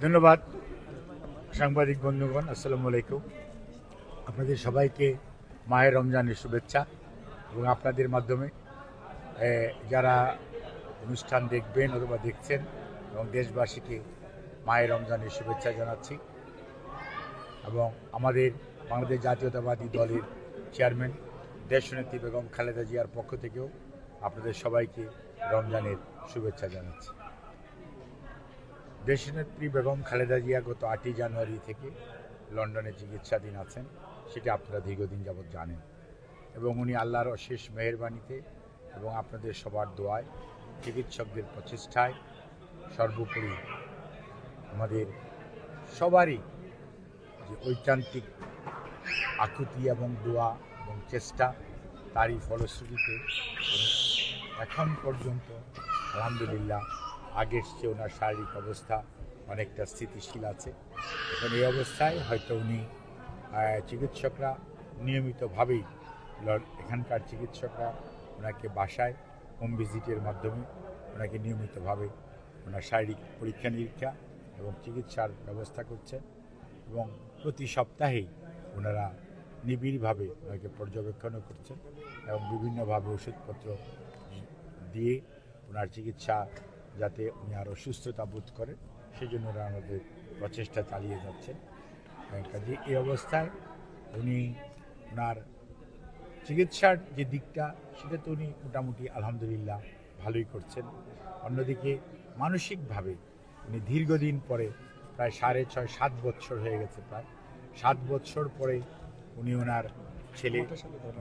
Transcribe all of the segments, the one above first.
ধন্যবাদ সাংবাদিক বন্ধুগণ, আসসালামু আলাইকুম। আপনাদের সবাইকে মাহে রমজানের শুভেচ্ছা এবং আপনাদের মাধ্যমে যারা অনুষ্ঠান দেখবেন অথবা দেখছেন এবং দেশবাসীকে মাহে রমজানের শুভেচ্ছা জানাচ্ছি। এবং আমাদের বাংলাদেশ জাতীয়তাবাদী দলের চেয়ারম্যান দেশনেত্রী বেগম খালেদা জিয়ার পক্ষ থেকেও আপনাদের সবাইকে রমজানের শুভেচ্ছা জানাচ্ছি। দেশনেত্রী বেগম খালেদা জিয়া গত 8ই জানুয়ারি থেকে লন্ডনে চিকিৎসাধীন আছেন, সেটা আপনারা দীর্ঘদিন যাবৎ জানেন। এবং উনি আল্লাহর অশেষ মেহেরবানিতে এবং আপনাদের সবার দোয়ায়, চিকিৎসকদের প্রচেষ্টায়, সর্বোপরি আমাদের সবারই যে ঐকান্তিক আকুতি এবং দোয়া এবং চেষ্টা, তারই ফলশ্রুতিতে এখন পর্যন্ত আলহামদুলিল্লাহ আগের চেয়ে ওনার শারীরিক অবস্থা অনেকটা স্থিতিশীল আছে। এখন এই অবস্থায় হয়তো উনি চিকিৎসকরা নিয়মিতভাবেই এখানকার চিকিৎসকরা ওনাকে বাসায় হোম ভিজিটের মাধ্যমে ওনাকে নিয়মিতভাবে ওনার শারীরিক পরীক্ষা নিরীক্ষা এবং চিকিৎসার ব্যবস্থা করছেন এবং প্রতি সপ্তাহেই ওনারা নিবিড়ভাবে ওনাকে পর্যবেক্ষণও করছেন এবং বিভিন্নভাবে ওষুধপত্র দিয়ে ওনার চিকিৎসা যাতে উনি আরও সুস্থতা বোধ করেন সেজন্য ওরা আমাদের প্রচেষ্টা চালিয়ে যাচ্ছেন। কাজে এই অবস্থায় উনি ওনার চিকিৎসার যে দিকটা সেটা তো উনি মোটামুটি আলহামদুলিল্লাহ ভালোই করছেন। অন্যদিকে মানসিকভাবে উনি দীর্ঘদিন পরে প্রায় 6.5-7 বছর হয়ে গেছে, প্রায় 7 বছর পরে উনি ওনার ছেলে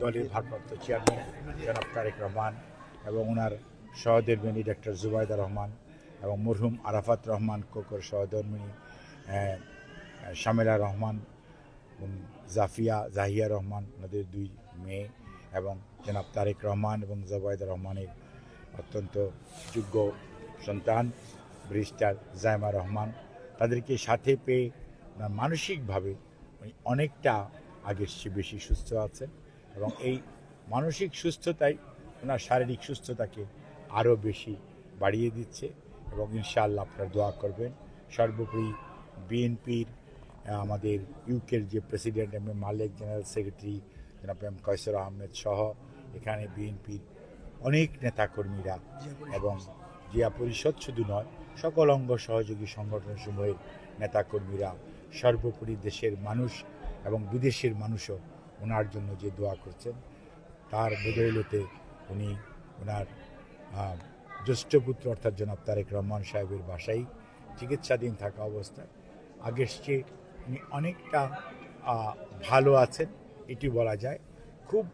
দলের ভারপ্রাপ্ত চেয়ারম্যান জনাব তারেক রহমান এবং ওনার সহধর্মিণী ডক্টর জুবাইদা রহমান এবং মরহুম আরাফাত রহমান কোকর সহধর্মিণী শামেলা রহমান জাহিয়া রহমান, ওনাদের 2 মেয়ে এবং জনাব তারেক রহমান এবং জুবাইদা রহমানের অত্যন্ত যোগ্য সন্তান ব্যারিস্টার জাইমা রহমান, তাদেরকে সাথে পেয়ে মানসিকভাবে অনেকটা আগের চেয়ে বেশি সুস্থ আছেন এবং এই মানসিক সুস্থতাই ওনার শারীরিক সুস্থতাকে আরও বেশি বাড়িয়ে দিচ্ছে এবং ইনশাআল্লাহ আপনারা দোয়া করবেন। সর্বোপরি বিএনপির আমাদের ইউকের যে প্রেসিডেন্ট মালেক, জেনারেল সেক্রেটারি জনাব কয়সর আহমেদ সহ এখানে বিএনপির অনেক নেতাকর্মীরা এবং জিয়া পরিষদ শুধু নয় সকল অঙ্গ সহযোগী সংগঠনসমূহের নেতাকর্মীরা, সর্বোপরি দেশের মানুষ এবং বিদেশের মানুষও ওনার জন্য যে দোয়া করছেন তার বদৌলতে উনি ওনার জ্যেষ্ঠপুত্র অর্থাৎ জনাব তারেক রহমান সাহেবের বাসায় চিকিৎসাধীন থাকা অবস্থায় আগের চেয়ে উনি অনেকটা ভালো আছেন, এটি বলা যায়। খুব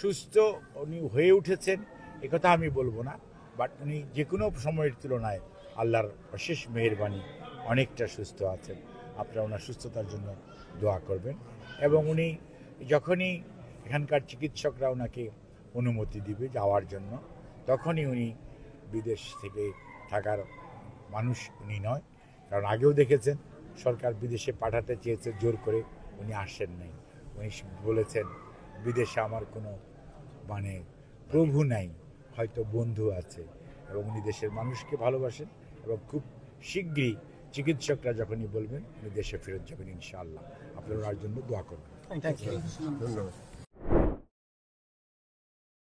সুস্থ উনি হয়ে উঠেছেন একথা আমি বলবো না, বাট উনি যে কোনো সময়ের তুলনায় আল্লাহর অশেষ মেহেরবানি অনেকটা সুস্থ আছেন। আপনারা ওনার সুস্থতার জন্য দোয়া করবেন এবং উনি যখনই এখানকার চিকিৎসকরা ওনাকে অনুমতি দিবে যাওয়ার জন্য তখনই উনি বিদেশ থেকে থাকার মানুষ উনি নয়, কারণ আগেও দেখেছেন সরকার বিদেশে পাঠাতে চেয়েছে, জোর করে উনি আসেন নাই। উনি বলেছেন বিদেশে আমার কোনো প্রভু নাই, হয়তো বন্ধু আছে, এবং উনি দেশের মানুষকে ভালোবাসেন এবং খুব শীঘ্রই চিকিৎসকরা যখনই বলবেন উনি দেশে ফেরত যাবেন ইনশাআল্লাহ। আপনারা ওনার জন্য দোয়া করবেন। ধন্যবাদ।